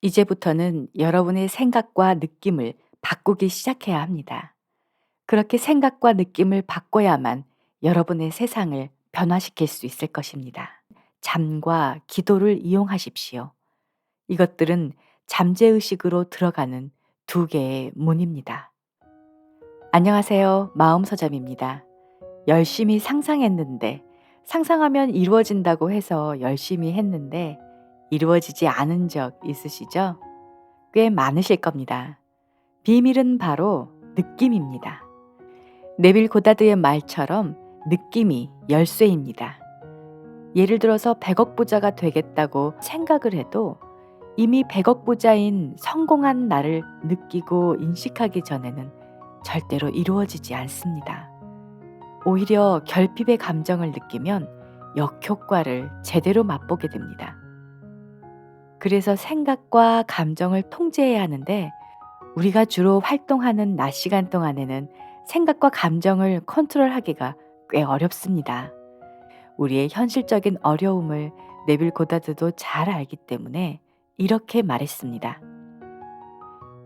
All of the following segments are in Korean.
이제부터는 여러분의 생각과 느낌을 바꾸기 시작해야 합니다. 그렇게 생각과 느낌을 바꿔야만 여러분의 세상을 변화시킬 수 있을 것입니다. 잠과 기도를 이용하십시오. 이것들은 잠재의식으로 들어가는 두 개의 문입니다. 안녕하세요. 마음서점입니다. 열심히 상상했는데, 상상하면 이루어진다고 해서 열심히 했는데, 이루어지지 않은 적 있으시죠? 꽤 많으실 겁니다. 비밀은 바로 느낌입니다. 네빌 고다드의 말처럼 느낌이 열쇠입니다. 예를 들어서 100억 부자가 되겠다고 생각을 해도 이미 100억 부자인 성공한 나를 느끼고 인식하기 전에는 절대로 이루어지지 않습니다. 오히려 결핍의 감정을 느끼면 역효과를 제대로 맛보게 됩니다. 그래서 생각과 감정을 통제해야 하는데 우리가 주로 활동하는 낮 시간 동안에는 생각과 감정을 컨트롤하기가 꽤 어렵습니다. 우리의 현실적인 어려움을 네빌 고다드도 잘 알기 때문에 이렇게 말했습니다.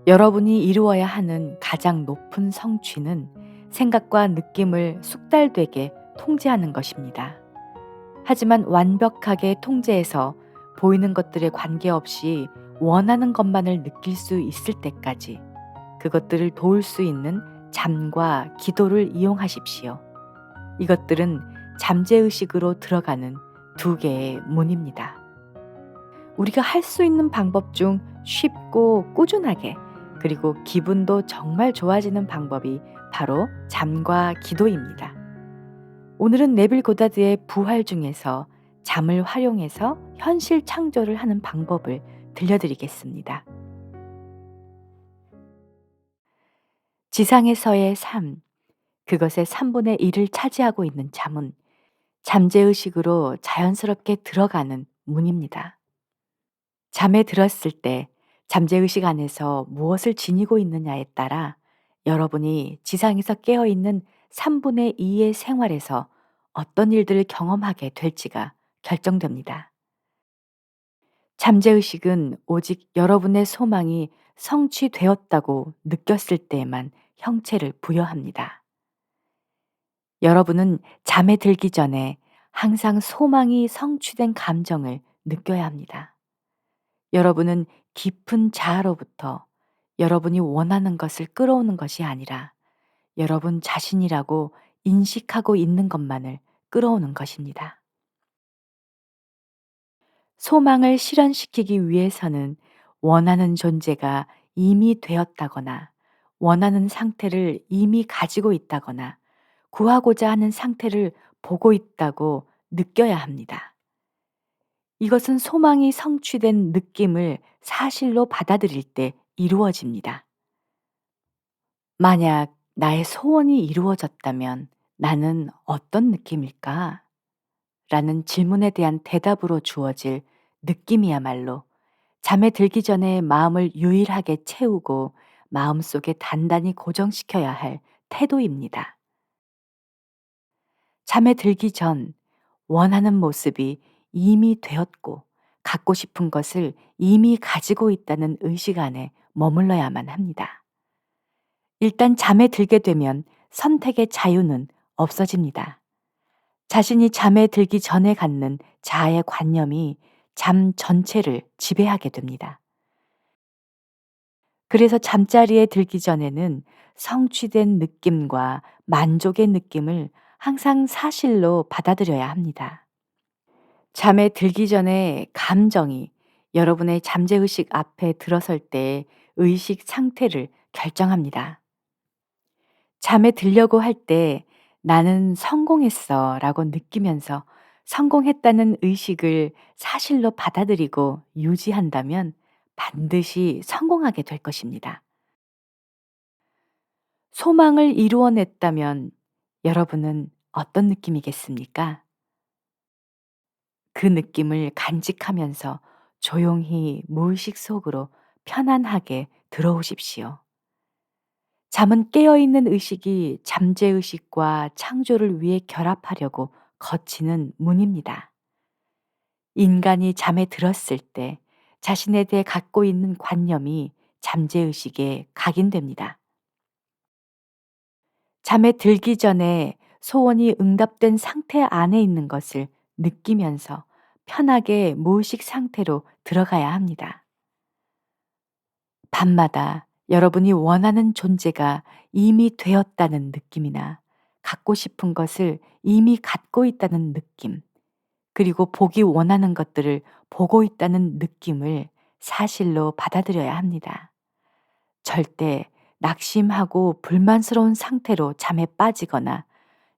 여러분이 이루어야 하는 가장 높은 성취는 생각과 느낌을 숙달되게 통제하는 것입니다. 하지만 완벽하게 통제해서 보이는 것들에 관계없이 원하는 것만을 느낄 수 있을 때까지 그것들을 도울 수 있는 잠과 기도를 이용하십시오. 이것들은 잠재의식으로 들어가는 두 개의 문입니다. 우리가 할 수 있는 방법 중 쉽고 꾸준하게 그리고 기분도 정말 좋아지는 방법이 바로 잠과 기도입니다. 오늘은 네빌 고다드의 부활 중에서 잠을 활용해서 현실 창조를 하는 방법을 들려드리겠습니다. 지상에서의 삶, 그것의 3분의 1을 차지하고 있는 잠은 잠재의식으로 자연스럽게 들어가는 문입니다. 잠에 들었을 때 잠재의식 안에서 무엇을 지니고 있느냐에 따라 여러분이 지상에서 깨어있는 3분의 2의 생활에서 어떤 일들을 경험하게 될지가 결정됩니다. 잠재의식은 오직 여러분의 소망이 성취되었다고 느꼈을 때에만 형체를 부여합니다. 여러분은 잠에 들기 전에 항상 소망이 성취된 감정을 느껴야 합니다. 여러분은 깊은 자아로부터 여러분이 원하는 것을 끌어오는 것이 아니라 여러분 자신이라고 인식하고 있는 것만을 끌어오는 것입니다. 소망을 실현시키기 위해서는 원하는 존재가 이미 되었다거나 원하는 상태를 이미 가지고 있다거나 구하고자 하는 상태를 보고 있다고 느껴야 합니다. 이것은 소망이 성취된 느낌을 사실로 받아들일 때 이루어집니다. 만약 나의 소원이 이루어졌다면 나는 어떤 느낌일까? 라는 질문에 대한 대답으로 주어질 느낌이야말로 잠에 들기 전에 마음을 유일하게 채우고 마음속에 단단히 고정시켜야 할 태도입니다. 잠에 들기 전 원하는 모습이 이미 되었고 갖고 싶은 것을 이미 가지고 있다는 의식 안에 머물러야만 합니다. 일단 잠에 들게 되면 선택의 자유는 없어집니다. 자신이 잠에 들기 전에 갖는 자아의 관념이 잠 전체를 지배하게 됩니다. 그래서 잠자리에 들기 전에는 성취된 느낌과 만족의 느낌을 항상 사실로 받아들여야 합니다. 잠에 들기 전에 감정이 여러분의 잠재의식 앞에 들어설 때의 의식 상태를 결정합니다. 잠에 들려고 할 때 나는 성공했어 라고 느끼면서 성공했다는 의식을 사실로 받아들이고 유지한다면 반드시 성공하게 될 것입니다. 소망을 이루어냈다면 여러분은 어떤 느낌이겠습니까? 그 느낌을 간직하면서 조용히 무의식 속으로 편안하게 들어오십시오. 잠은 깨어있는 의식이 잠재의식과 창조를 위해 결합하려고 거치는 문입니다. 인간이 잠에 들었을 때 자신에 대해 갖고 있는 관념이 잠재의식에 각인됩니다. 잠에 들기 전에 소원이 응답된 상태 안에 있는 것을 느끼면서 편하게 무의식 상태로 들어가야 합니다. 밤마다 여러분이 원하는 존재가 이미 되었다는 느낌이나 갖고 싶은 것을 이미 갖고 있다는 느낌, 그리고 보기 원하는 것들을 보고 있다는 느낌을 사실로 받아들여야 합니다. 절대 낙심하고 불만스러운 상태로 잠에 빠지거나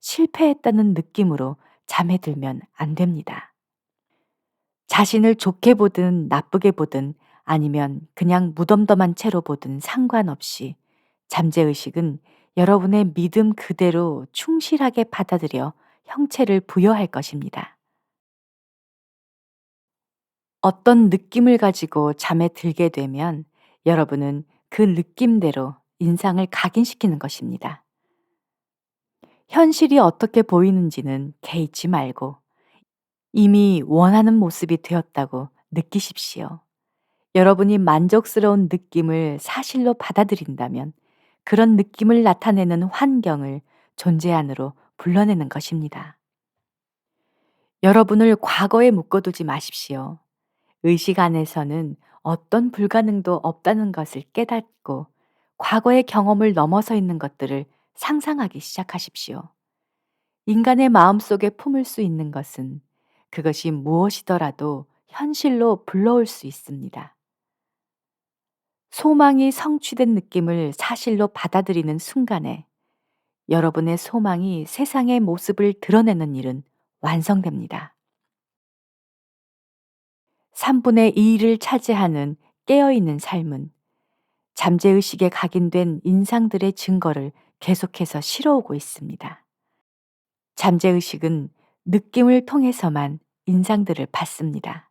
실패했다는 느낌으로 잠에 들면 안 됩니다. 자신을 좋게 보든 나쁘게 보든 아니면 그냥 무덤덤한 채로 보든 상관없이 잠재의식은 여러분의 믿음 그대로 충실하게 받아들여 형체를 부여할 것입니다. 어떤 느낌을 가지고 잠에 들게 되면 여러분은 그 느낌대로 인상을 각인시키는 것입니다. 현실이 어떻게 보이는지는 개의치 말고 이미 원하는 모습이 되었다고 느끼십시오. 여러분이 만족스러운 느낌을 사실로 받아들인다면 그런 느낌을 나타내는 환경을 존재 안으로 불러내는 것입니다. 여러분을 과거에 묶어두지 마십시오. 의식 안에서는 어떤 불가능도 없다는 것을 깨닫고 과거의 경험을 넘어서 있는 것들을 상상하기 시작하십시오. 인간의 마음속에 품을 수 있는 것은 그것이 무엇이더라도 현실로 불러올 수 있습니다. 소망이 성취된 느낌을 사실로 받아들이는 순간에 여러분의 소망이 세상의 모습을 드러내는 일은 완성됩니다. 3분의 2를 차지하는 깨어있는 삶은 잠재의식에 각인된 인상들의 증거를 계속해서 실어오고 있습니다. 잠재의식은 느낌을 통해서만 인상들을 받습니다.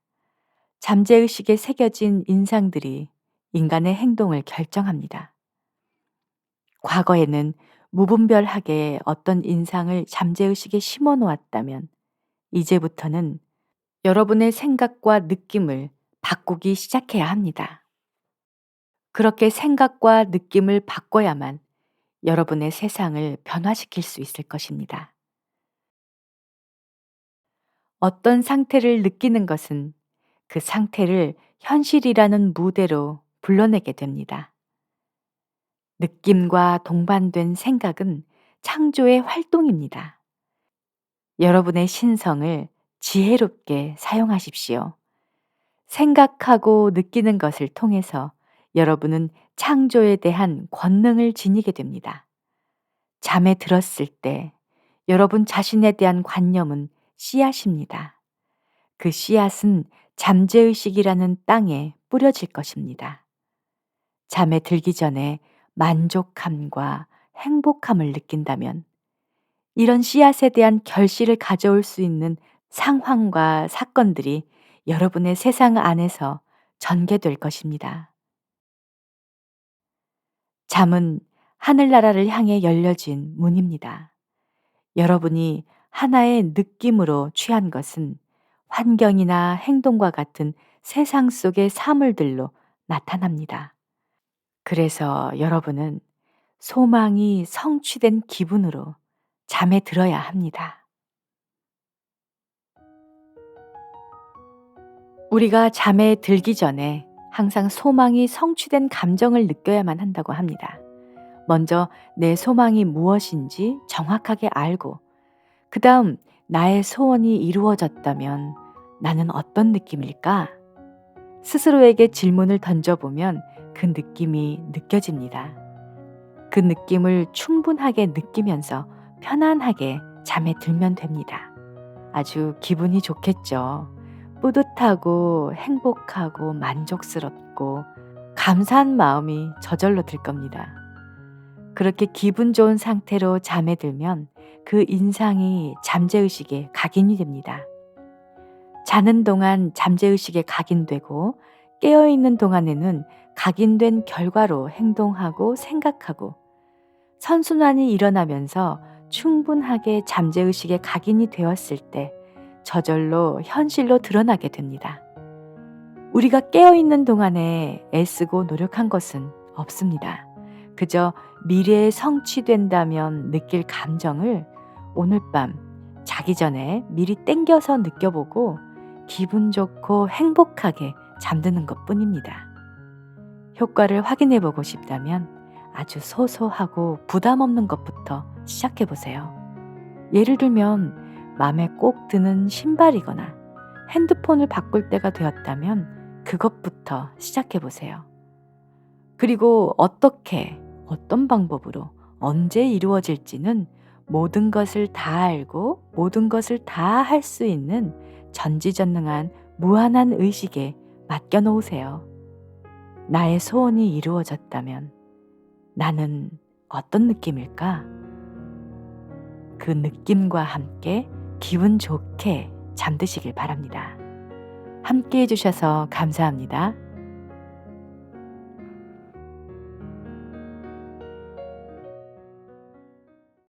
잠재의식에 새겨진 인상들이 인간의 행동을 결정합니다. 과거에는 무분별하게 어떤 인상을 잠재의식에 심어 놓았다면 이제부터는 여러분의 생각과 느낌을 바꾸기 시작해야 합니다. 그렇게 생각과 느낌을 바꿔야만 여러분의 세상을 변화시킬 수 있을 것입니다. 어떤 상태를 느끼는 것은 그 상태를 현실이라는 무대로 불러내게 됩니다. 느낌과 동반된 생각은 창조의 활동입니다. 여러분의 신성을 지혜롭게 사용하십시오. 생각하고 느끼는 것을 통해서 여러분은 창조에 대한 권능을 지니게 됩니다. 잠에 들었을 때 여러분 자신에 대한 관념은 씨앗입니다. 그 씨앗은 잠재의식이라는 땅에 뿌려질 것입니다. 잠에 들기 전에 만족함과 행복함을 느낀다면 이런 씨앗에 대한 결실을 가져올 수 있는 상황과 사건들이 여러분의 세상 안에서 전개될 것입니다. 잠은 하늘나라를 향해 열려진 문입니다. 여러분이 하나의 느낌으로 취한 것은 환경이나 행동과 같은 세상 속의 사물들로 나타납니다. 그래서 여러분은 소망이 성취된 기분으로 잠에 들어야 합니다. 우리가 잠에 들기 전에 항상 소망이 성취된 감정을 느껴야만 한다고 합니다. 먼저 내 소망이 무엇인지 정확하게 알고, 그 다음 나의 소원이 이루어졌다면 나는 어떤 느낌일까? 스스로에게 질문을 던져보면 그 느낌이 느껴집니다. 그 느낌을 충분하게 느끼면서 편안하게 잠에 들면 됩니다. 아주 기분이 좋겠죠. 뿌듯하고 행복하고 만족스럽고 감사한 마음이 저절로 들 겁니다. 그렇게 기분 좋은 상태로 잠에 들면 그 인상이 잠재의식에 각인이 됩니다. 자는 동안 잠재의식에 각인되고 깨어있는 동안에는 각인된 결과로 행동하고 생각하고 선순환이 일어나면서 충분하게 잠재의식에 각인이 되었을 때 저절로 현실로 드러나게 됩니다. 우리가 깨어있는 동안에 애쓰고 노력한 것은 없습니다. 그저 미래에 성취된다면 느낄 감정을 오늘 밤 자기 전에 미리 땡겨서 느껴보고 기분 좋고 행복하게 잠드는 것뿐입니다. 효과를 확인해 보고 싶다면 아주 소소하고 부담 없는 것부터 시작해 보세요. 예를 들면 마음에 꼭 드는 신발이거나 핸드폰을 바꿀 때가 되었다면 그것부터 시작해 보세요. 그리고 어떻게, 어떤 방법으로, 언제 이루어질지는 모든 것을 다 알고 모든 것을 다 할 수 있는 전지전능한 무한한 의식에 맡겨 놓으세요. 나의 소원이 이루어졌다면 나는 어떤 느낌일까? 그 느낌과 함께 기분 좋게 잠드시길 바랍니다. 함께 해주셔서 감사합니다.